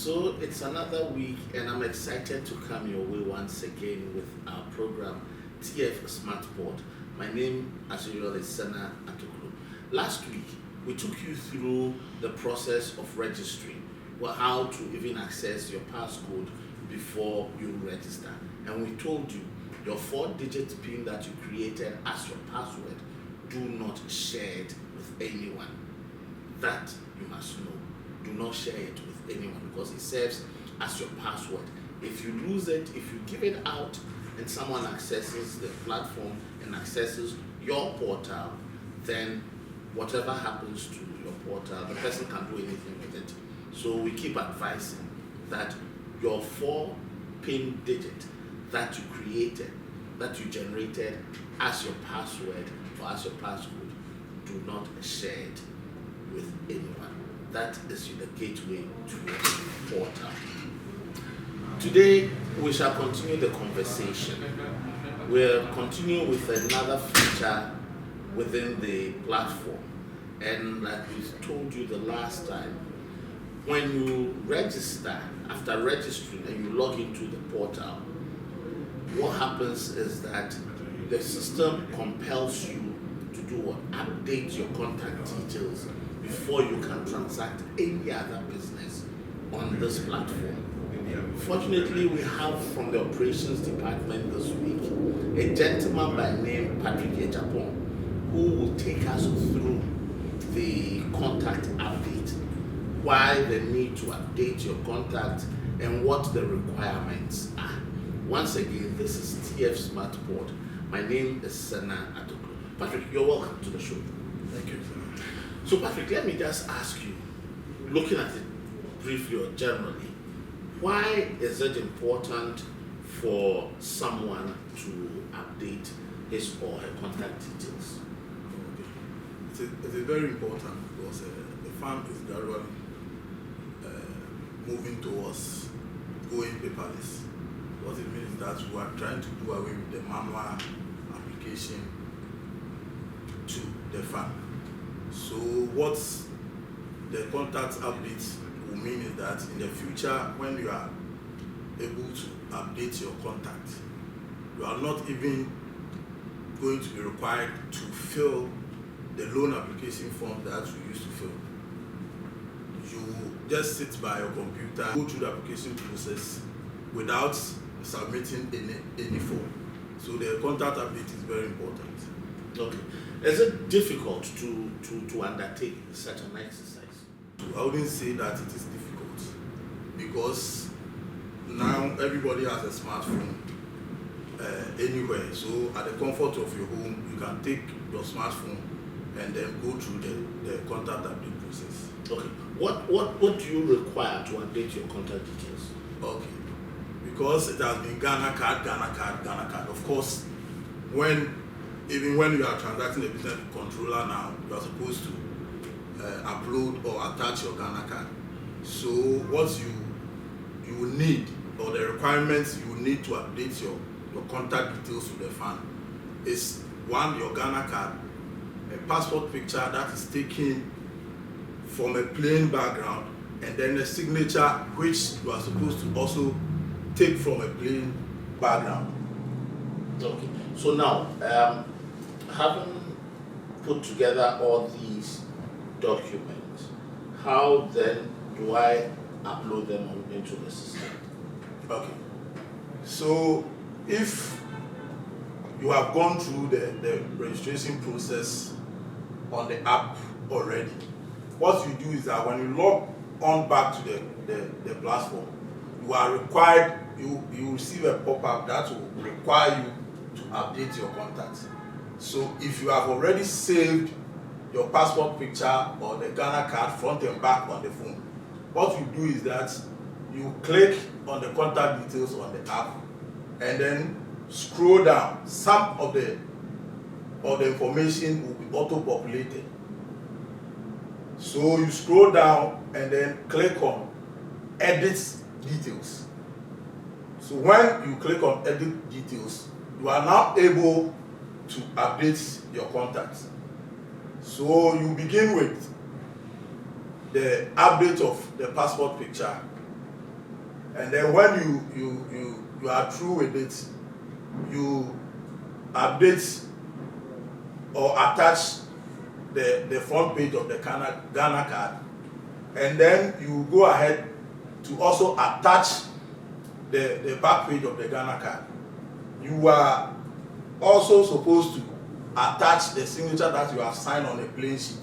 So it's another week, and I'm excited to come your way once again with our program, TF Smartpod. My name, as usual, is Sana Atoklu. Last week, we took you through the process of registering, how to even access your passcode before you register. And we told you your 4-digit PIN that you created as your password, do not share it with anyone. That you must know. Do not share it with anyone because it serves as your password. If you lose it, if you give it out and someone accesses the platform and accesses your portal, then whatever happens to your portal, the person can do anything with it. So we keep advising that your 4-pin digit that you created, that you generated as your password or as your passcode, do not share it with anyone. That is the gateway to your portal. Today, we shall continue the conversation. We'll continue with another feature within the platform. And like we told you the last time, when you register, after registering and you log into the portal, what happens is that the system compels you to do what? Update your contact details before you can transact any other business on this platform. Fortunately, we have from the operations department this week a gentleman by name Patrick Ejapon, who will take us through the contact update, why the need to update your contact and what the requirements are. Once again, this is TF Smartpod. My name is Sana Atoklu. Patrick, you're welcome to the show. Thank you, Sana. So Patrick, let me just ask you, looking at it briefly or generally, why is it important for someone to update his or her contact details? Okay. It's a very important because the firm is gradually moving towards going paperless. What it means is that we are trying to do away with the manual application to the firm. So what the contact update will mean is that in the future, when you are able to update your contact, you are not even going to be required to fill the loan application form that you used to fill. You just sit by your computer, go through the application process without submitting any form. So the contact update is very important. Okay. Is it difficult to undertake such an exercise? I wouldn't say that it is difficult because now everybody has a smartphone anywhere. So at the comfort of your home, you can take your smartphone and then go through the contact update process. Okay. What do you require to update your contact details? Okay. Because it has been Ghana card. Of course, even when you are transacting a business controller now, you are supposed to upload or attach your Ghana card. So what you will need, or the requirements you will need to update your contact details to the fund is one, your Ghana card, a passport picture that is taken from a plain background, and then a signature which you are supposed to also take from a plain background. Okay. So now, having put together all these documents, how then do I upload them into the system? Okay. So if you have gone through the registration process on the app already, what you do is that when you log on back to the platform, you are required, you receive a pop-up that will require you to update your contacts. So if you have already saved your passport picture or the Ghana card front and back on the phone, what you do is that you click on the contact details on the app and then scroll down. Some of the information will be auto-populated. So you scroll down and then click on edit details. So when you click on edit details, you are now able to update your contacts. So you begin with the update of the passport picture, And then when you are through with it, you update or attach the front page of the Ghana card, and then you go ahead to also attach the back page of the Ghana card. You are also supposed to attach the signature that you have signed on a plain sheet.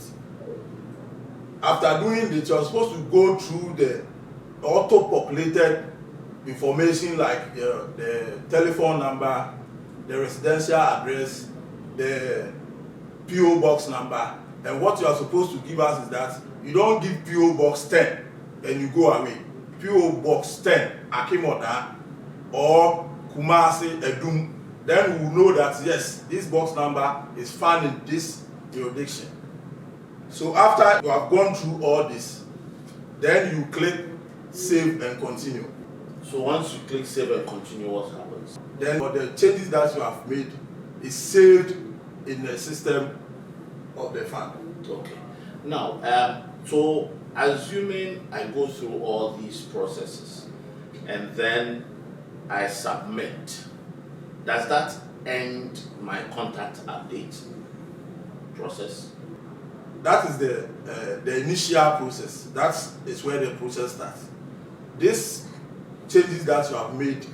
After doing this, you are supposed to go through the auto-populated information like the telephone number, the residential address, the PO box number, and what you are supposed to give us is that you don't give PO box 10 and you go away. PO box 10 Akimoda or Kumasi Edum, then we will know that yes, this box number is found in this jurisdiction. So after you have gone through all this, then you click save and continue. So once you click save and continue, what happens? Then the changes that you have made is saved in the system of the fund. Okay. Now, so assuming I go through all these processes and then I submit, does that end my contact update process? That is the initial process. That is where the process starts. This changes that you have made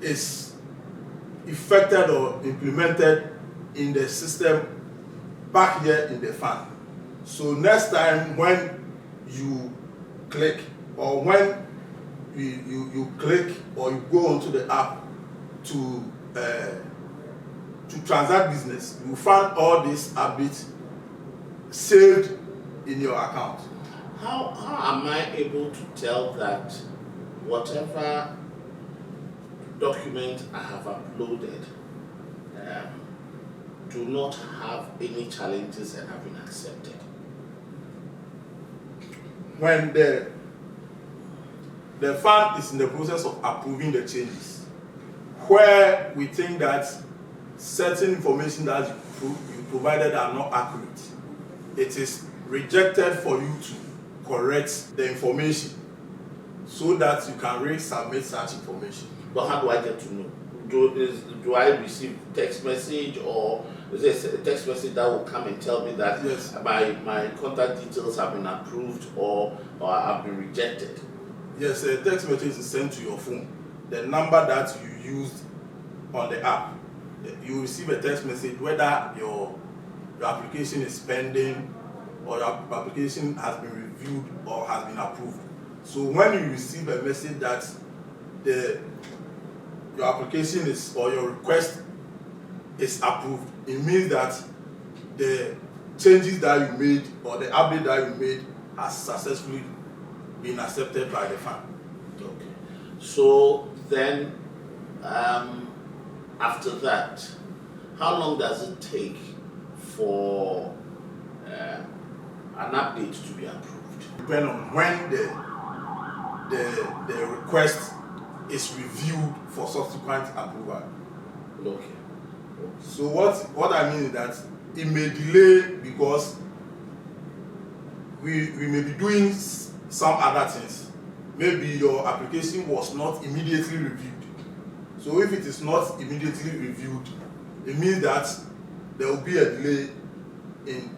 is effected or implemented in the system back here in the fund. So next time when you click or when you click or you go onto the app to transact business, you find all these updates saved in your account. How am I able to tell that whatever document I have uploaded do not have any challenges and have been accepted? When the fund is in the process of approving the changes, where we think that certain information that you provided are not accurate, it is rejected for you to correct the information so that you can resubmit such information. But how do I get to know? Do I receive text message, or is there a text message that will come and tell me that yes, my contact details have been approved or have been rejected? Yes, a text message is sent to your phone. The number that you used on the app, you receive a text message whether your application is pending or your application has been reviewed or has been approved. So when you receive a message that your application is or your request is approved, it means that the changes that you made or the update that you made has successfully been accepted by the fund. Okay. So then, after that, how long does it take for an update to be approved? Depending on when the request is reviewed for subsequent approval. Okay. So what I mean is that it may delay because we may be doing some other things. Maybe your application was not immediately reviewed. So if it is not immediately reviewed, it means that there will be a delay in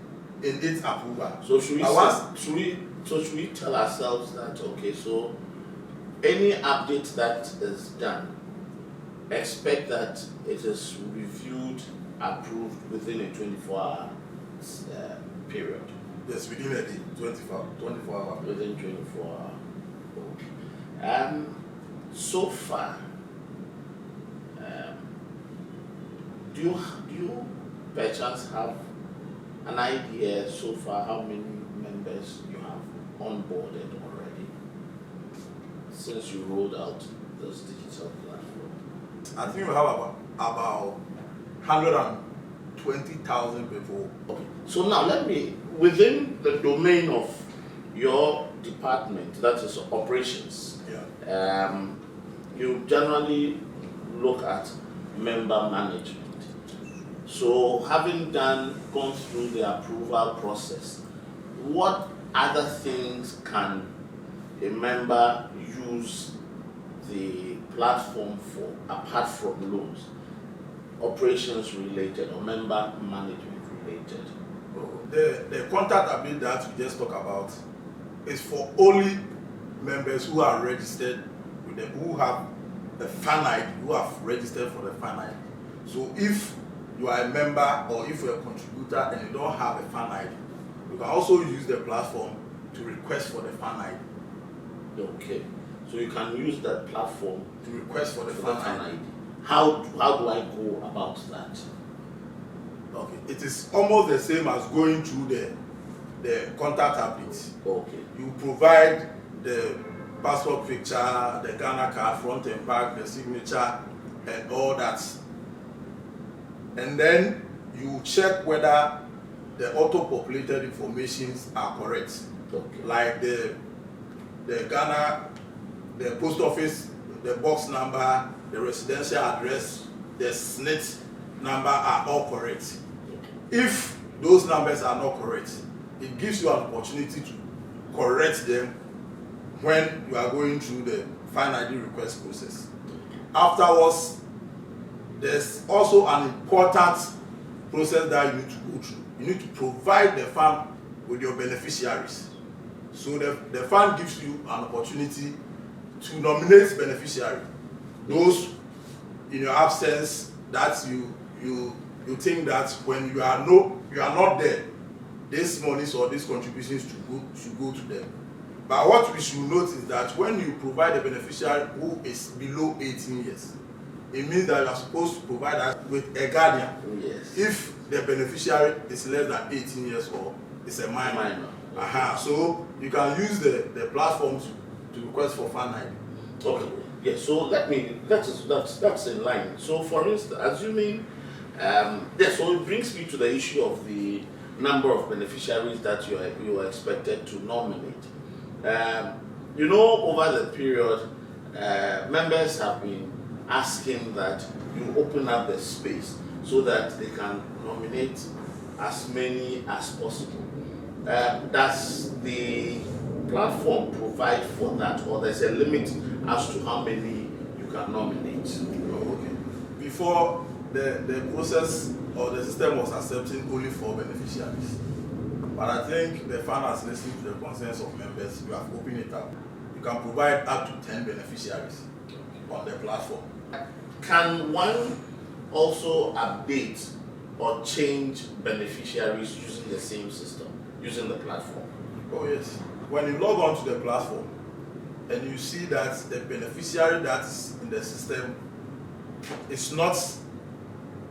its approval. So should we tell ourselves that, okay, so any update that is done, expect that it is reviewed, approved within a 24-hour period? Yes, within a day, 24 hours. Within 24 hours. So far, do you by chance have an idea so far how many members you have onboarded already since you rolled out this digital platform? I think we have about 120,000 people. Okay. So now let me, within the domain of your department, that is operations, you generally look at member management. So having gone through the approval process, what other things can a member use the platform for, apart from loans, operations related or member management related? The contact update that we just talked about is for only members who are registered with them, who have a fan ID, who have registered for the fan ID. So if you are a member or if you're a contributor and you don't have a fan ID, you can also use the platform to request for the fan ID. Okay, so you can use that platform To request for the fan ID. How do I go about that? Okay, it is almost the same as going through the contact update. Okay. You provide the passport picture, the Ghana card, front and back, the signature, and all that. And then you check whether the auto-populated informations are correct. Okay. Like the Ghana, the post office, the box number, the residential address, the SNIT number are all correct. If those numbers are not correct, it gives you an opportunity to correct them when you are going through the fan ID request process. Afterwards, there's also an important process that you need to go through. You need to provide the fund with your beneficiaries. So the fund gives you an opportunity to nominate beneficiary. Those in your absence that you think that when you are not there, these monies or these contributions should go to them. But what we should note is that when you provide a beneficiary who is below 18 years, it means that you are supposed to provide that with a guardian. Yes. If the beneficiary is less than 18 years old, it's a minor. So you can use the platform to request for fan ID. Okay. Yes. So that's in line. So for instance, assuming so it brings me to the issue of the number of beneficiaries that you are expected to nominate. Over the period, members have been asking that you open up the space so that they can nominate as many as possible. Does the platform provide for that, or there's a limit as to how many you can nominate? Okay. Before the process or the system was accepting only 4 beneficiaries. But I think the fund has listened to the concerns of members. You have opened it up. You can provide up to 10 beneficiaries on the platform. Can one also update or change beneficiaries using the same system, using the platform? Oh yes. When you log on to the platform and you see that the beneficiary that's in the system is not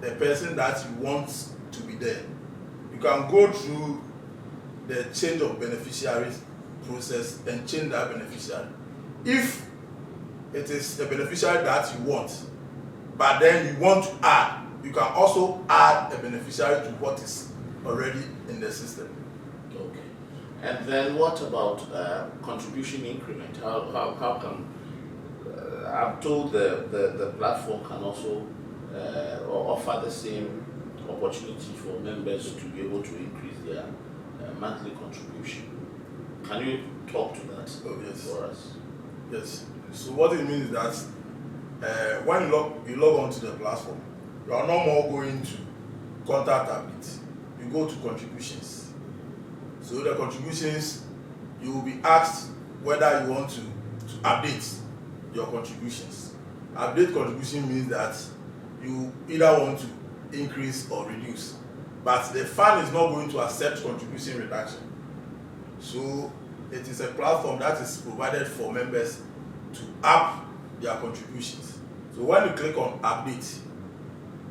the person that you want to be there, you can go through the change of beneficiaries process and change that beneficiary. If it is the beneficiary that you want, but then you want to add, you can also add a beneficiary to what is already in the system. Okay. And then what about contribution increment? How can I'm told the platform can also offer the same opportunity for members to be able to increase their monthly contribution. Can you talk to that for us? Yes. So what it means is that when you log on to the platform, you are no more going to contact update. You go to contributions. So the contributions, you will be asked whether you want to update your contributions. Update contribution means that you either want to increase or reduce, but the fund is not going to accept contribution reduction. So it is a platform that is provided for members to up their contributions. So when you click on update,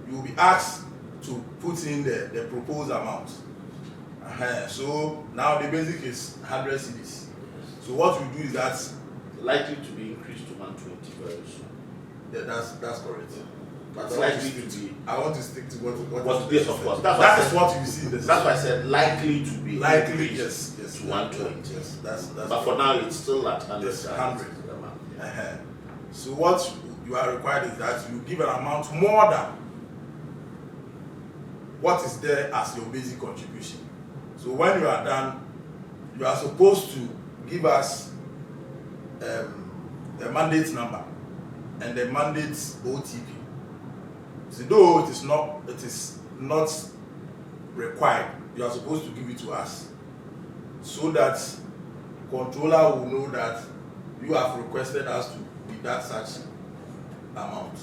you will be asked to put in the proposed amount. So now the basic is 100 cedis. So what we do is that likely to be increased to 120 very soon. Yeah, that's correct. But likely to be. I want to stick to what yes, of course. That is what you see in the That's why I said likely to be. Likely, yes, to 120. Yes, that's. But for now, it's still at 100. Yes, 100. So what you are required is that you give an amount more than what is there as your basic contribution. So when you are done, you are supposed to give us a mandate number and the mandate OTP. So though it is not required, you are supposed to give it to us so that controller will know that you have requested us to deduct such amount.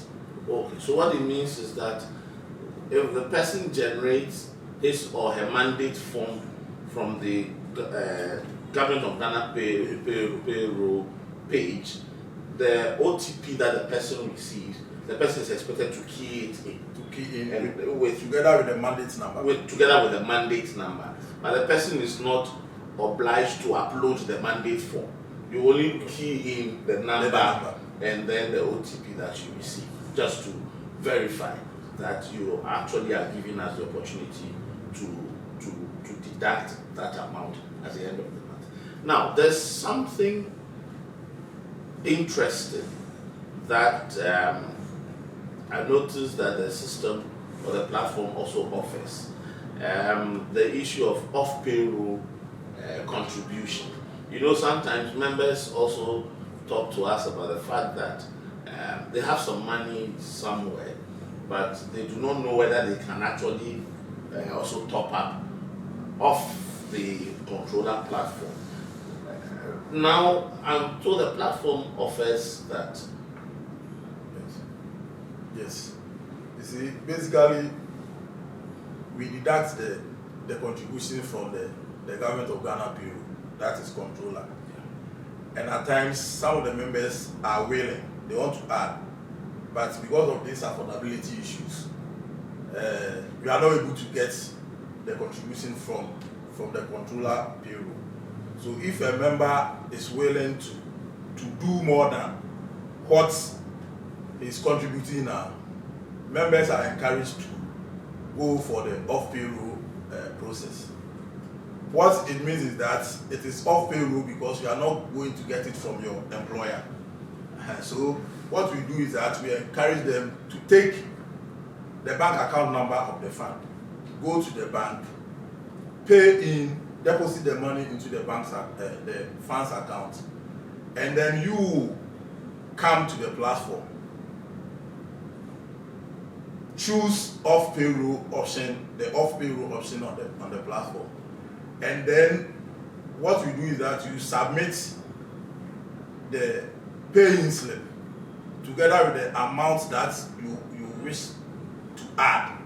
Okay, so what it means is that if the person generates his or her mandate form from the Government of Ghana payroll page, the OTP that the person receives, the person is expected to key it in. Together with the mandate number. Together with the mandate number. But the person is not obliged to upload the mandate form. You only key in the number and then the OTP that you receive, just to verify that you actually are giving us the opportunity to deduct that amount at the end of the month. Now, there's something interesting that I noticed that the system or the platform also offers. The issue of off-payroll contribution. You know, sometimes members also talk to us about the fact that they have some money somewhere, but they do not know whether they can actually also top up off the controller platform. Now, I'm told the platform offers that. Yes. You see, basically, we deduct the contribution from the Government of Ghana payroll, that is controller. Yeah. And at times, some of the members are willing, they want to add, but because of these affordability issues, we are not able to get the contribution from the controller payroll. So if a member is willing to do more than what is contributing now, members are encouraged to go for the off-payroll process. What it means is that it is off-payroll because you are not going to get it from your employer. So what we do is that we encourage them to take the bank account number of the fund, go to the bank, pay in, deposit the money into the bank's the fund's account, and then you come to the platform, choose off-payroll option, the off-payroll option on the platform, and then what we do is that you submit the pay-in slip together with the amount that you wish to add.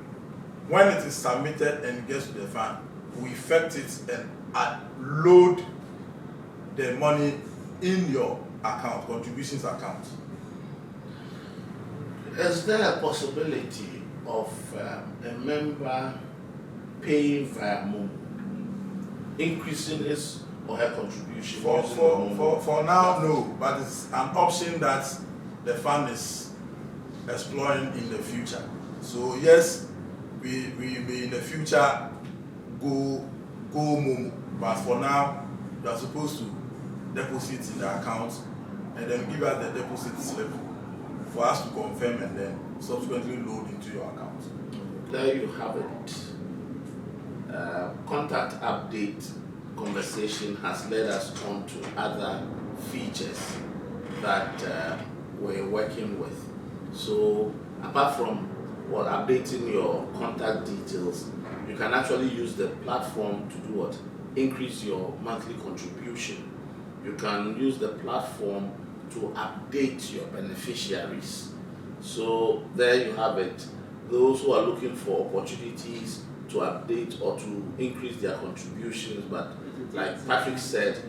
When it is submitted and gets to the fund, we effect it and load the money in your account, contributions account. Is there a possibility of a member paying via Momo, increasing his or her contribution? For now, no, but it's an option that the fund is exploring in the future. So yes, we may in the future go Momo, but for now, you are supposed to deposit in the account and then give us the deposit slip for us to confirm and then subsequently load into your account. There you have it. Contact update conversation has led us on to other features that we're working with. So apart from updating your contact details, you can actually use the platform to do what? Increase your monthly contribution. You can use the platform to update your beneficiaries. So there you have it. Those who are looking for opportunities to update or to increase their contributions, but like Patrick said,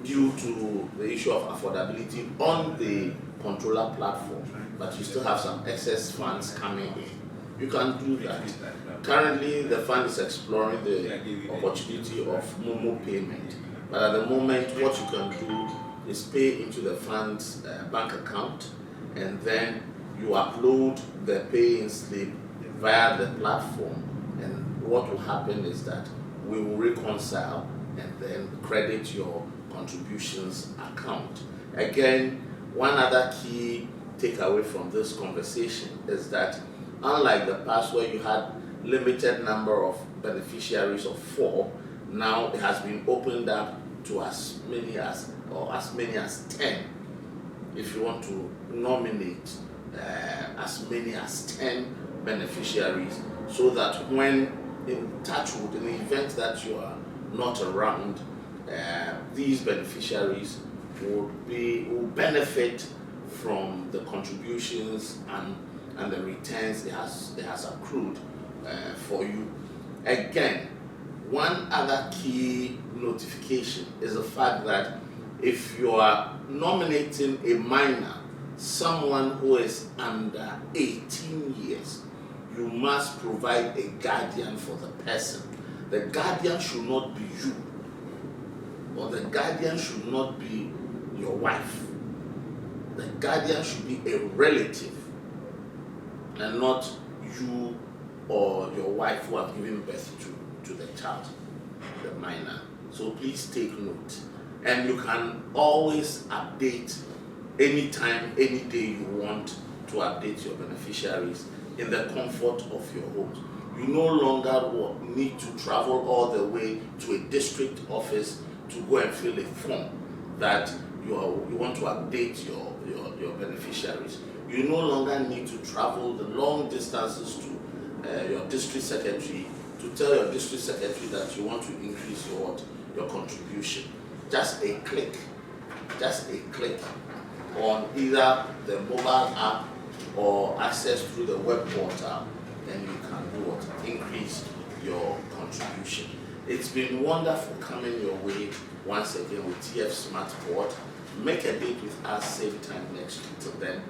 due to the issue of affordability on the controller platform, but you still have some excess funds coming in, you can do that. Currently, the fund is exploring the opportunity of Momo payment, but at the moment, what you can do is pay into the fund's bank account, and then you upload the pay-in slip via the platform, and what will happen is that we will reconcile and then credit your contributions account. Again, one other key takeaway from this conversation is that unlike the past where you had limited number of beneficiaries of 4, now it has been opened up to as many as 10. if you want to nominate as many as 10 beneficiaries, so that when in touchwood, in the event that you are not around, these beneficiaries will benefit from the contributions and the returns it has accrued for you. Again, one other key notification is the fact that if you are nominating a minor, someone who is under 18 years, you must provide a guardian for the person. The guardian should not be you, or the guardian should not be your wife. The guardian should be a relative, and not you or your wife who have given birth to the child, the minor. So please take note. And you can always update anytime, any day you want to update your beneficiaries in the comfort of your homes. You no longer need to travel all the way to a district office to go and fill a form that you want to update your beneficiaries. You no longer need to travel the long distances to your district secretary to tell your district secretary that you want to increase your contribution. Just a click on either the mobile app or access through the web portal, then you can increase your contribution. It's been wonderful coming your way once again with TF Smartpod. Make a date with us same time next week. Till then,